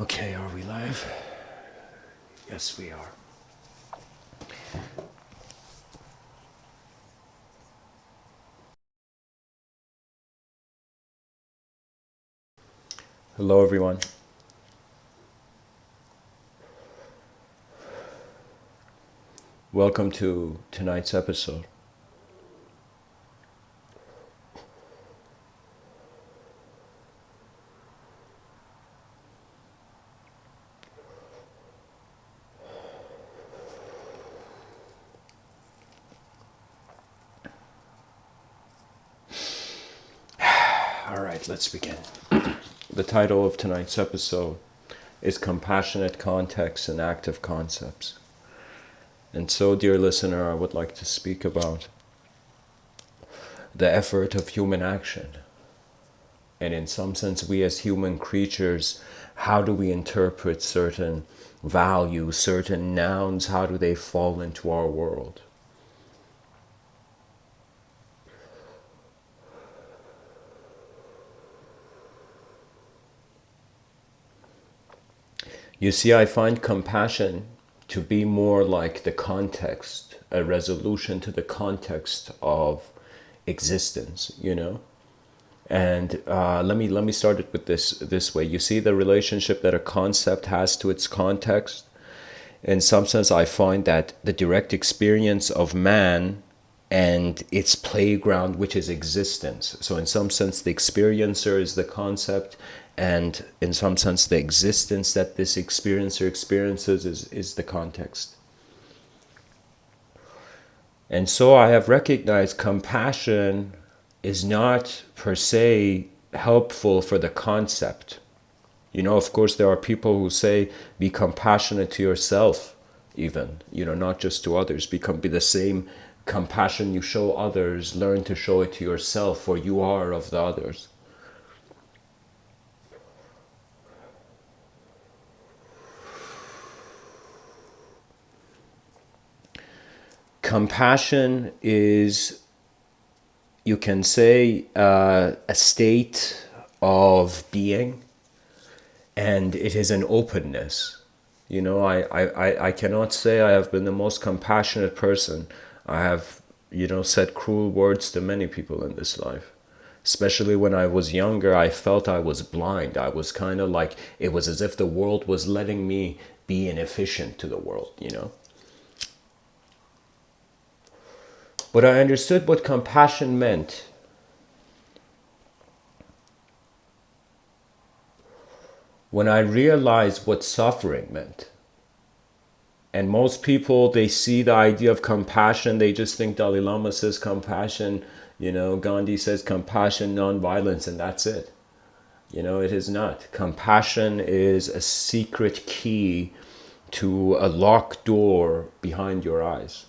Okay, are we live? Yes, we are. Hello, everyone. Welcome to tonight's episode. All right, let's begin. The title of tonight's episode is Compassionate Context and Active Concepts. And so, dear listener, I would like to speak about the effort of human action. And in some sense, we as human creatures, how do we interpret certain values, certain nouns? How do they fall into our world? You see, I find compassion to be more like the context, a resolution to the context of existence, you know? And let me start it with this way. You see the relationship that a concept has to its context. In some sense, I find that the direct experience of man and its playground, which is existence. So in some sense, the experiencer is the concept, and in some sense, the existence that this experiencer experiences is the context. And so I have recognized compassion is not per se helpful for the concept. You know, of course, there are people who say, be compassionate to yourself, even, you know, not just to others. Be the same compassion you show others, learn to show it to yourself, for you are of the others. Compassion is, you can say, a state of being, and it is an openness. You know, I cannot say I have been the most compassionate person. I have, you know, said cruel words to many people in this life. Especially when I was younger, I felt I was blind. I was kind of like, it was as if the world was letting me be inefficient to the world, you know. But I understood what compassion meant when I realized what suffering meant. And most people, they see the idea of compassion, they just think Dalai Lama says compassion, you know, Gandhi says compassion, non-violence, and that's it. You know, it is not. Compassion is a secret key to a locked door behind your eyes.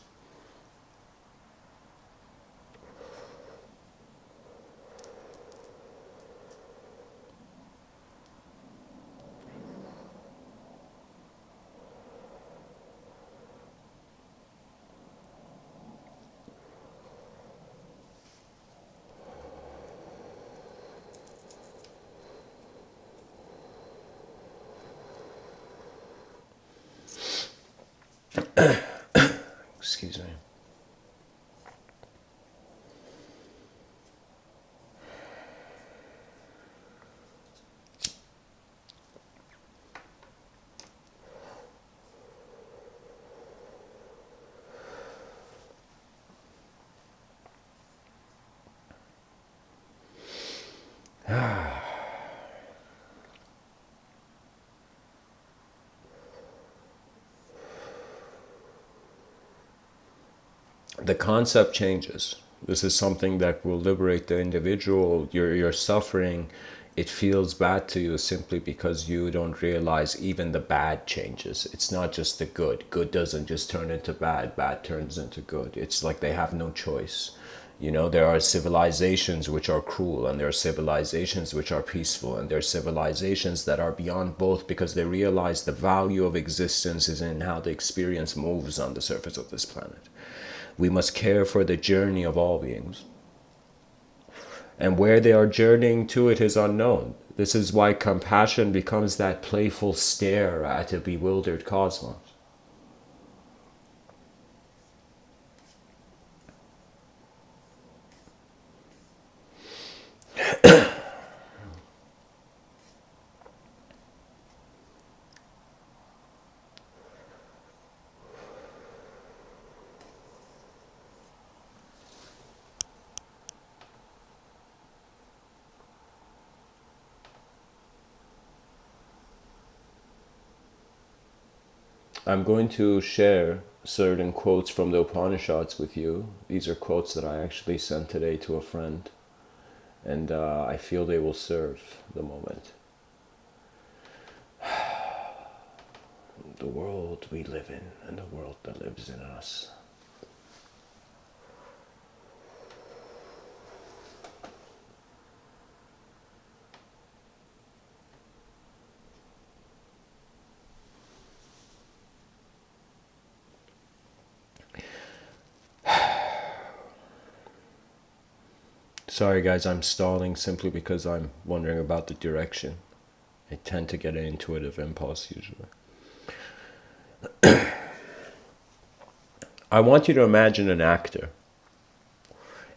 Excuse me. The concept changes. This is something that will liberate the individual. Your suffering, it feels bad to you simply because you don't realize even the bad changes. It's not just the good. Good doesn't just turn into bad. Bad turns into good. It's like they have no choice. You know, there are civilizations which are cruel, and there are civilizations which are peaceful, and there are civilizations that are beyond both because they realize the value of existence is in how the experience moves on the surface of this planet. We must care for the journey of all beings. And where they are journeying to, it is unknown. This is why compassion becomes that playful stare at a bewildered cosmos. I'm going to share certain quotes from the Upanishads with you. These are quotes that I actually sent today to a friend, and I feel they will serve the moment. The world we live in and the world that lives in us. Sorry guys, I'm stalling simply because I'm wondering about the direction. I tend to get an intuitive impulse usually. I want you to imagine an actor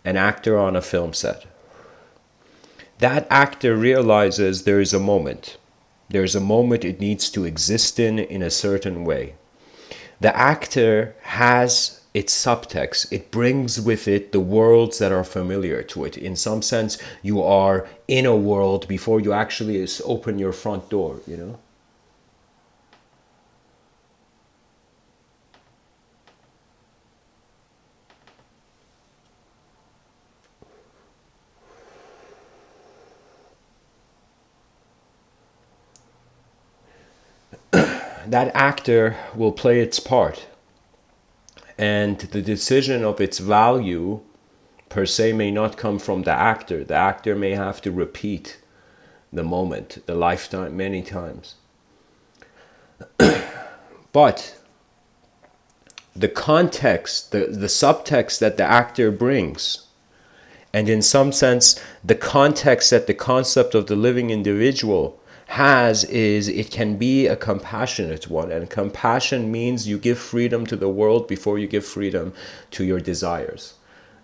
on a film set. That actor realizes there is a moment. There's a moment it needs to exist in a certain way. The actor has its subtext. It brings with it the worlds that are familiar to it. In some sense, you are in a world before you actually open your front door, you know? That actor will play its part. And the decision of its value per se may not come from the actor. The actor may have to repeat the moment, the lifetime, many times. But the context, the subtext that the actor brings, and in some sense, the context that the concept of the living individual has is it can be a compassionate one. And compassion means you give freedom to the world before you give freedom to your desires.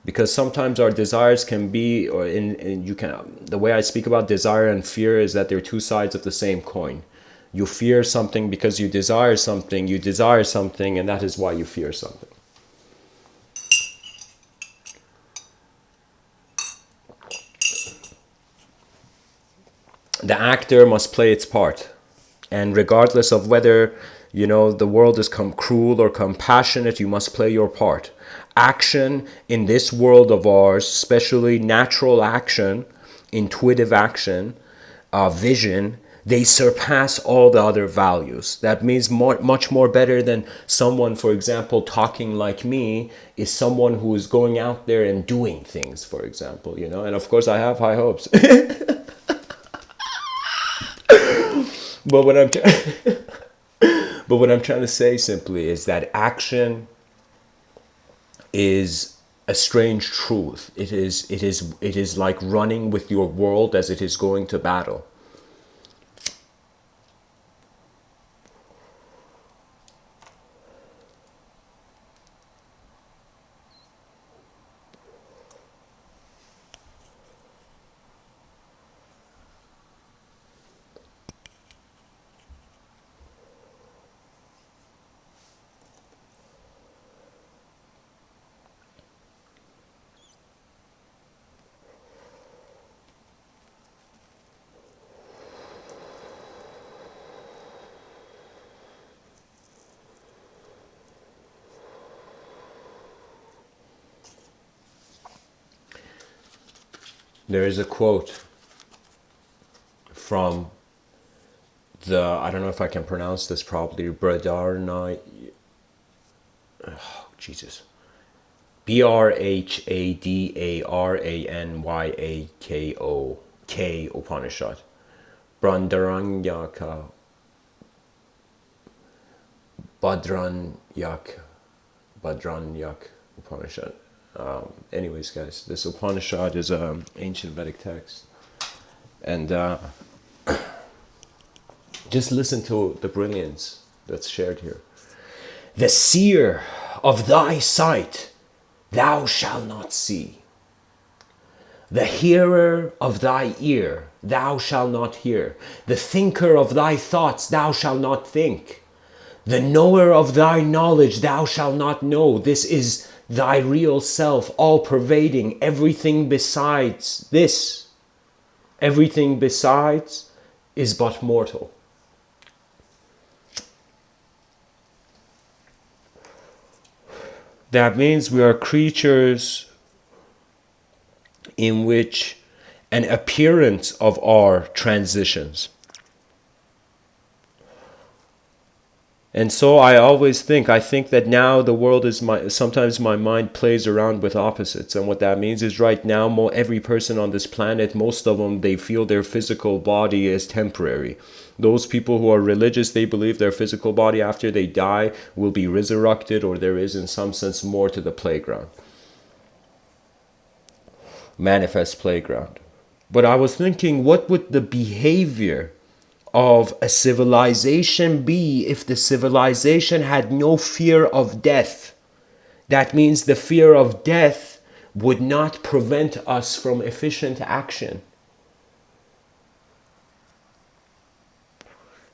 Because sometimes our desires can be, or you can, the way I speak about desire and fear is that they're two sides of the same coin. You fear something because you desire something, and that is why you fear something. The actor must play its part, and regardless of whether the world is cruel or compassionate, you must play your part. Action in this world of ours, especially natural action, intuitive action, vision, they surpass all the other values. That means much more better than someone, for example, talking like me, is someone who is going out there and doing things, for example, and of course I have high hopes. But what I'm trying to say simply is that action is a strange truth. It is like running with your world as it is going to battle. There is a quote from I don't know if I can pronounce this properly, Jesus. Bhadaranayake Upanishad. Brandaranyaka Badranyak Upanishad. Anyways, guys, this Upanishad is an ancient Vedic text, and Just listen to the brilliance that's shared here. The seer of thy sight thou shalt not see. The hearer of thy ear thou shalt not hear. The thinker of thy thoughts thou shalt not think. The knower of thy knowledge thou shalt not know. This is thy real self, all pervading. Everything besides this, everything besides is but mortal. That means we are creatures in which an appearance of our transitions. And so I always think that now the world is sometimes my mind plays around with opposites. And what that means is right now, every person on this planet, most of them, they feel their physical body is temporary. Those people who are religious, they believe their physical body after they die will be resurrected, or there is in some sense more to the playground. Manifest playground. But I was thinking, what would the behavior of a civilization be if the civilization had no fear of death? That means the fear of death would not prevent us from efficient action.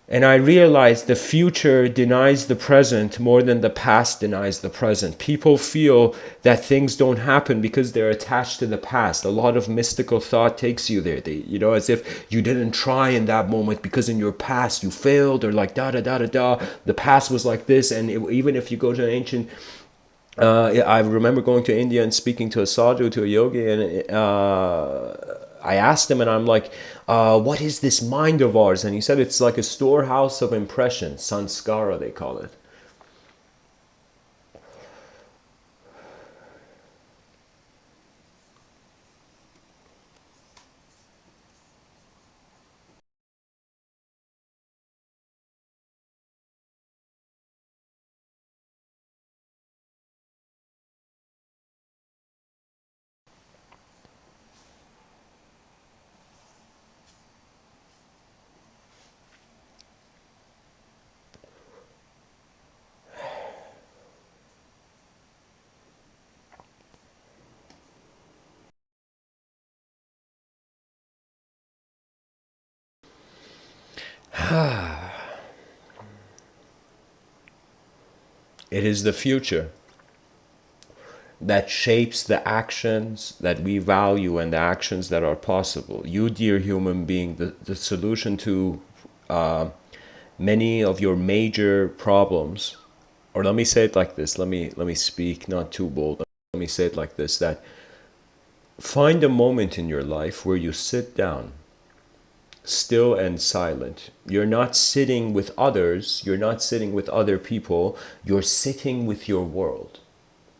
And I realized the future denies the present more than the past denies the present. People feel that things don't happen because they're attached to the past. A lot of mystical thought takes you there. As if you didn't try in that moment because in your past you failed, or like da-da-da-da-da. The past was like this. And even if you go to an ancient... I remember going to India and speaking to a sadhu, to a yogi, and I asked him, and I'm like, what is this mind of ours? And he said it's like a storehouse of impressions, sanskara they call it. It is the future that shapes the actions that we value and the actions that are possible. You, dear human being, the solution to many of your major problems, or let me say it like this, let me speak not too bold, let me say it like this, that find a moment in your life where you sit down still and silent. You're not sitting with others, you're not sitting with other people, you're sitting with your world.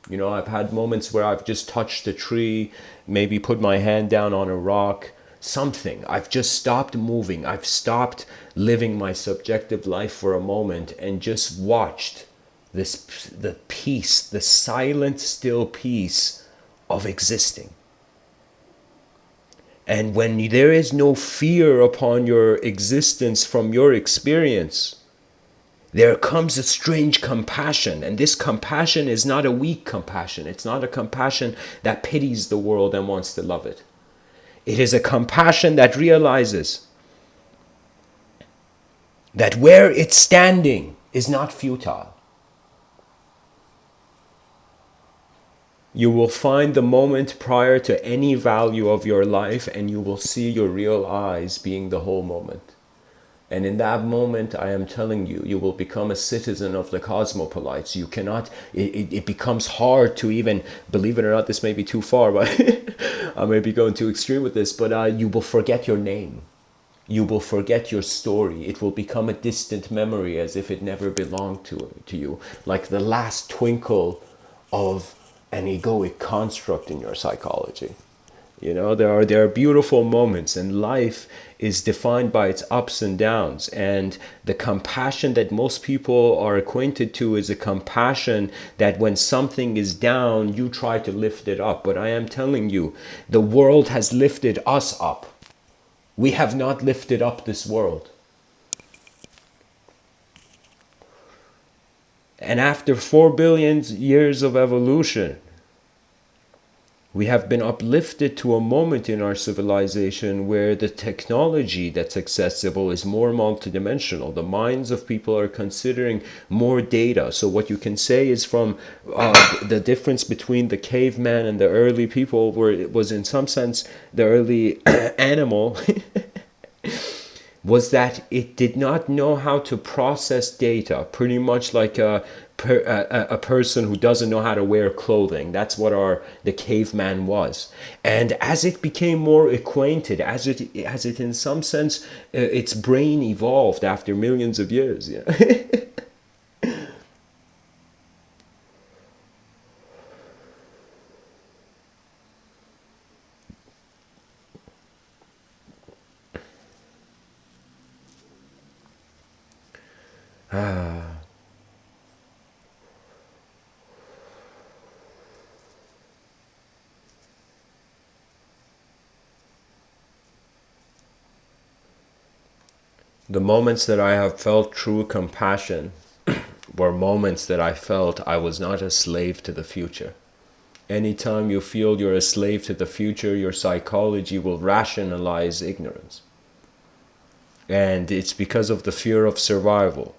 I've had moments where I've just touched a tree, maybe put my hand down on a rock, something. I've just stopped moving. I've stopped living my subjective life for a moment and just watched the peace, the silent, still peace of existing. And when there is no fear upon your existence from your experience, there comes a strange compassion. And this compassion is not a weak compassion. It's not a compassion that pities the world and wants to love it. It is a compassion that realizes that where it's standing is not futile. You will find the moment prior to any value of your life, and you will see your real eyes being the whole moment. And in that moment, I am telling you, you will become a citizen of the cosmopolites. You cannot, it becomes hard to even, believe it or not, this may be too far, but I may be going too extreme with this, but you will forget your name. You will forget your story. It will become a distant memory as if it never belonged to you. Like the last twinkle of an egoic construct in your psychology. There are beautiful moments, and life is defined by its ups and downs. And the compassion that most people are acquainted to is a compassion that when something is down, you try to lift it up. But I am telling you, the world has lifted us up. We have not lifted up this world. And after 4 billion years of evolution, we have been uplifted to a moment in our civilization where the technology that's accessible is more multidimensional. The minds of people are considering more data. So what you can say is from the difference between the caveman and the early people, where it was in some sense the early animal, was that it did not know how to process data, pretty much like a person who doesn't know how to wear clothing. That's what the caveman was. And as it became more acquainted, as it in some sense, its brain evolved after millions of years. Yeah. The moments that I have felt true compassion were moments that I felt I was not a slave to the future. Anytime you feel you're a slave to the future, your psychology will rationalize ignorance. And it's because of the fear of survival.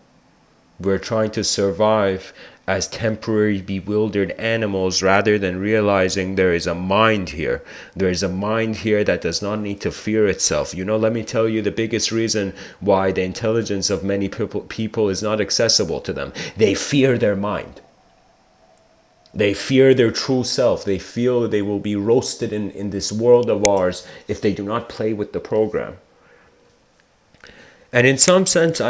We're trying to survive as temporary bewildered animals rather than realizing there is a mind here. There is a mind here that does not need to fear itself. You know, let me tell you the biggest reason why the intelligence of many people is not accessible to them. They fear their mind. They fear their true self. They feel they will be roasted in this world of ours if they do not play with the program. And in some sense,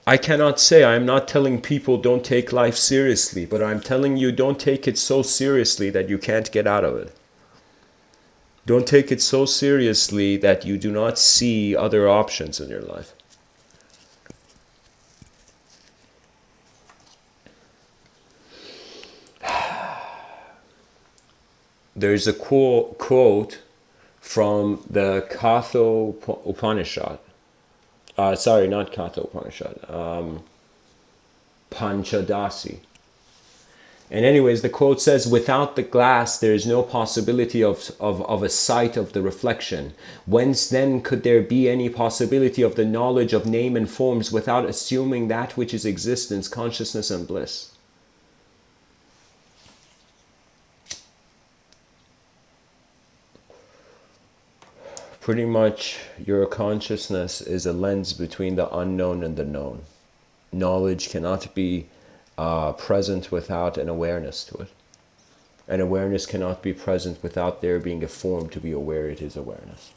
I cannot say, I'm not telling people don't take life seriously, but I'm telling you don't take it so seriously that you can't get out of it. Don't take it so seriously that you do not see other options in your life. There's a quote from the Katha Upanishad. Sorry, not Katha Upanishad. Panchadasi. And anyways, the quote says, without the glass, there is no possibility of a sight of the reflection. Whence then could there be any possibility of the knowledge of name and forms without assuming that which is existence, consciousness, and bliss? Pretty much, your consciousness is a lens between the unknown and the known. Knowledge cannot be present without an awareness to it. And awareness cannot be present without there being a form to be aware it is awareness.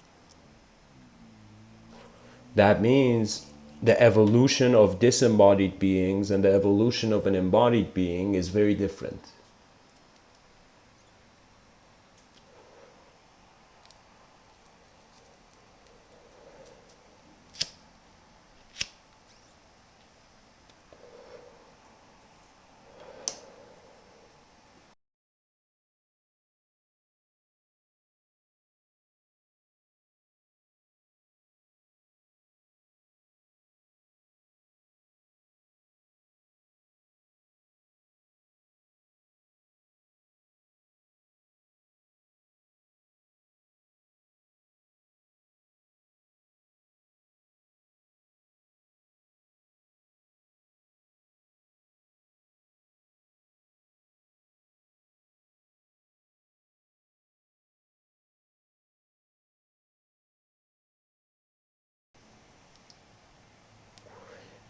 That means the evolution of disembodied beings and the evolution of an embodied being is very different.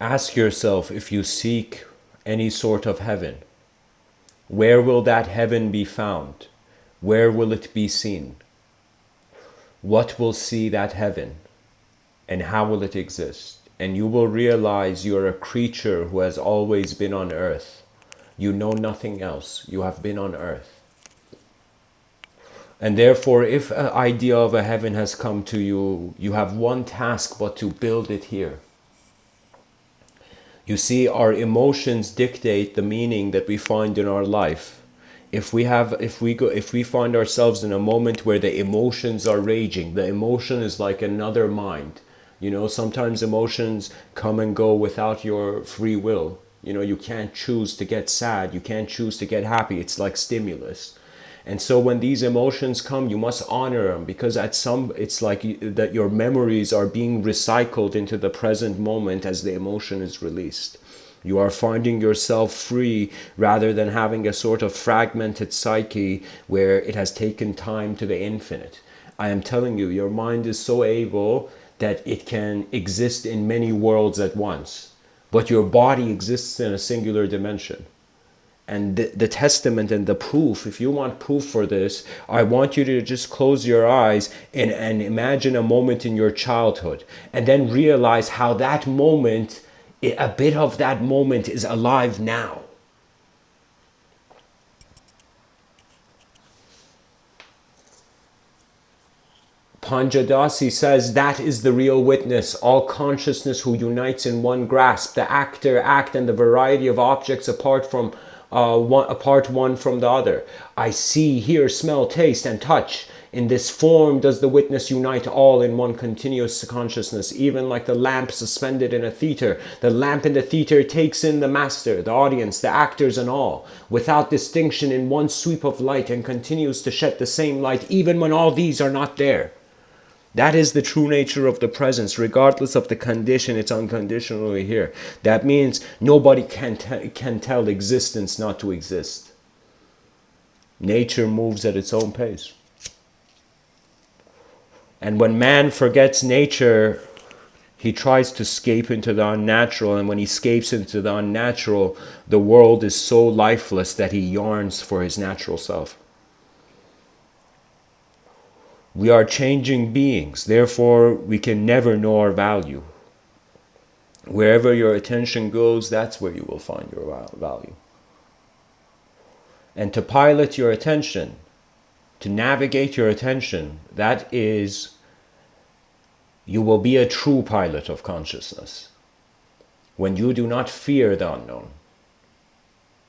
Ask yourself, if you seek any sort of heaven, where will that heaven be found? Where will it be seen? What will see that heaven? And how will it exist? And you will realize you're a creature who has always been on earth. You know nothing else. You have been on earth. And therefore, if an idea of a heaven has come to you, you have one task but to build it here. You see, our emotions dictate the meaning that we find in our life. If we find ourselves in a moment where the emotions are raging, the emotion is like another mind. You know, sometimes emotions come and go without your free will. You know, you can't choose to get sad. You can't choose to get happy. It's like stimulus. And so when these emotions come, you must honor them, because it's like that your memories are being recycled into the present moment as the emotion is released. You are finding yourself free rather than having a sort of fragmented psyche where it has taken time to the infinite. I am telling you, your mind is so able that it can exist in many worlds at once, but your body exists in a singular dimension. And the testament and the proof, if you want proof for this, I want you to just close your eyes and imagine a moment in your childhood, and then realize how that moment, a bit of that moment is alive now. Panjadasi says that is the real witness, all consciousness who unites in one grasp, the actor, act, and the variety of objects apart one from the other. I see, hear, smell, taste, and touch. In this form does the witness unite all in one continuous consciousness, even like the lamp suspended in a theater. The lamp in the theater takes in the master, the audience, the actors, and all, without distinction in one sweep of light, and continues to shed the same light even when all these are not there. That is the true nature of the presence. Regardless of the condition, it's unconditionally here. That means nobody can tell existence not to exist. Nature moves at its own pace. And when man forgets nature, he tries to escape into the unnatural. And when he escapes into the unnatural, the world is so lifeless that he yearns for his natural self. We are changing beings, therefore we can never know our value. Wherever your attention goes, that's where you will find your value. And to pilot your attention, to navigate your attention, that is, you will be a true pilot of consciousness when you do not fear the unknown,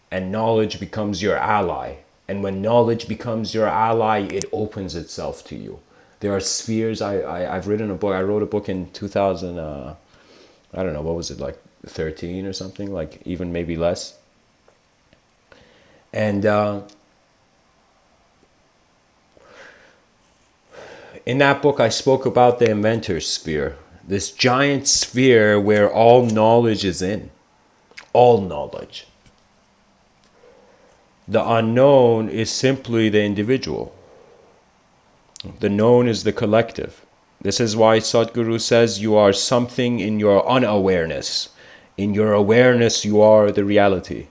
and knowledge becomes your ally. And when knowledge becomes your ally, it opens itself to you. There are spheres. I've written a book. I wrote a book in 2000, I don't know, what was it, like 13 or something, like even maybe less. And in that book, I spoke about the inventor's sphere, this giant sphere where all knowledge is in, all knowledge. The unknown is simply the individual. The known is the collective. This is why Sadhguru says you are something in your unawareness. In your awareness, you are the reality,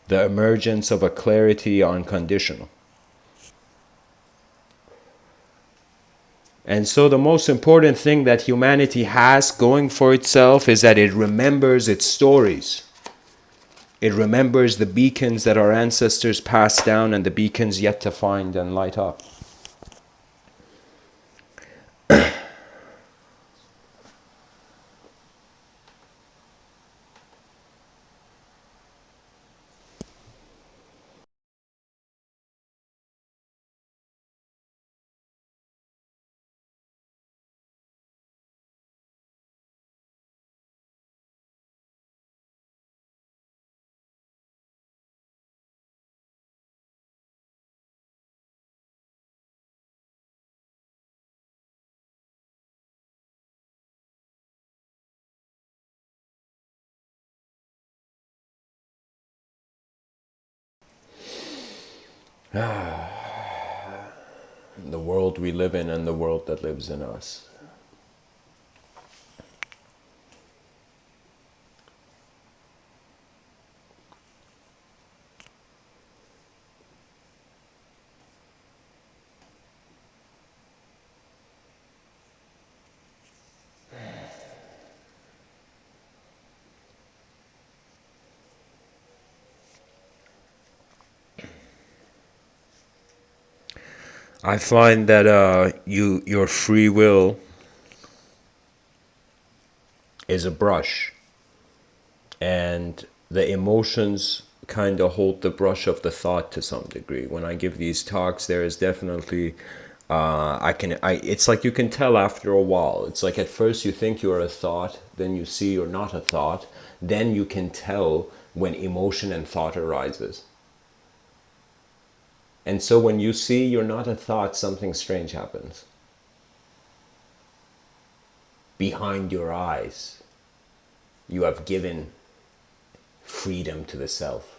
the emergence of a clarity unconditional. And so the most important thing that humanity has going for itself is that it remembers its stories. It remembers the beacons that our ancestors passed down and the beacons yet to find and light up. The world we live in and the world that lives in us. I find that your free will is a brush, and the emotions kind of hold the brush of the thought to some degree. When I give these talks, there is definitely It's like you can tell after a while. It's like at first you think you're a thought, then you see you're not a thought, then you can tell when emotion and thought arises. And so when you see you're not a thought, something strange happens. Behind your eyes, you have given freedom to the self.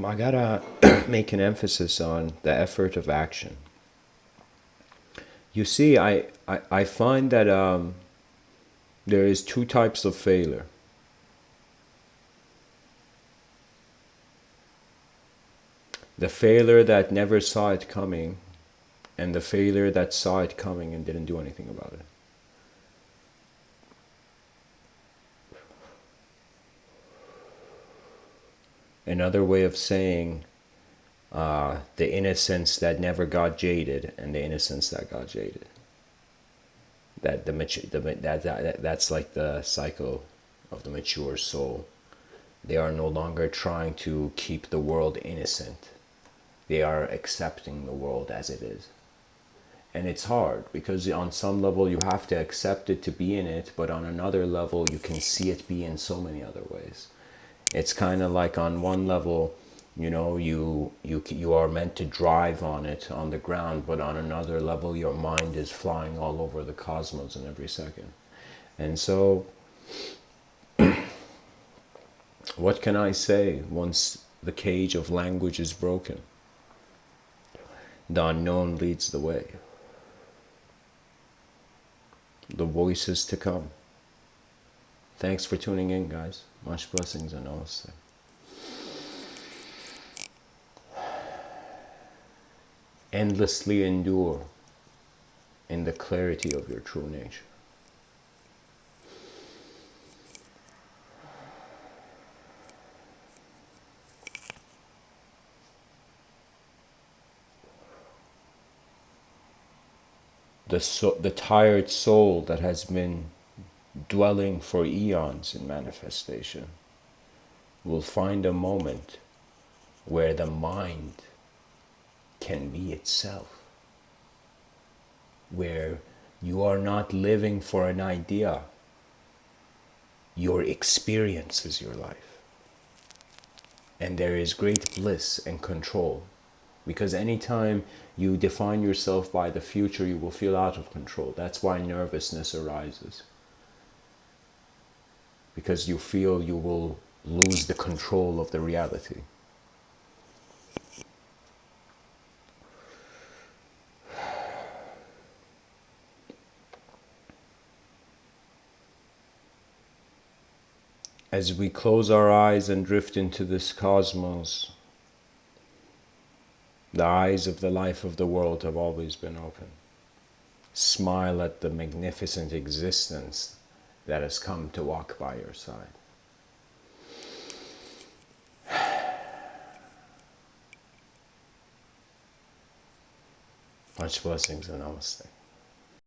I gotta make an emphasis on the effort of action. You see, I find that there is two types of failure. The failure that never saw it coming, and the failure that saw it coming and didn't do anything about it. Another way of saying the innocence that never got jaded and the innocence that got jaded. That's like the cycle of the mature soul. They are no longer trying to keep the world innocent. They are accepting the world as it is. And it's hard because on some level you have to accept it to be in it, but on another level you can see it be in so many other ways. It's kind of like on one level, you know, you are meant to drive on it on the ground, but on another level your mind is flying all over the cosmos in every second. And so what can I say once the cage of language is broken? The unknown leads the way. The voices to come. Thanks for tuning in, guys. Much blessings and namaste. Endlessly endure in the clarity of your true nature. The tired soul that has been dwelling for eons in manifestation will find a moment where the mind can be itself, where you are not living for an idea, your experience is your life. And there is great bliss and control, because anytime you define yourself by the future, you will feel out of control. That's why nervousness arises, because you feel you will lose the control of the reality. As we close our eyes and drift into this cosmos, the eyes of the life of the world have always been open. Smile at the magnificent existence that has come to walk by your side. Much blessings and namaste.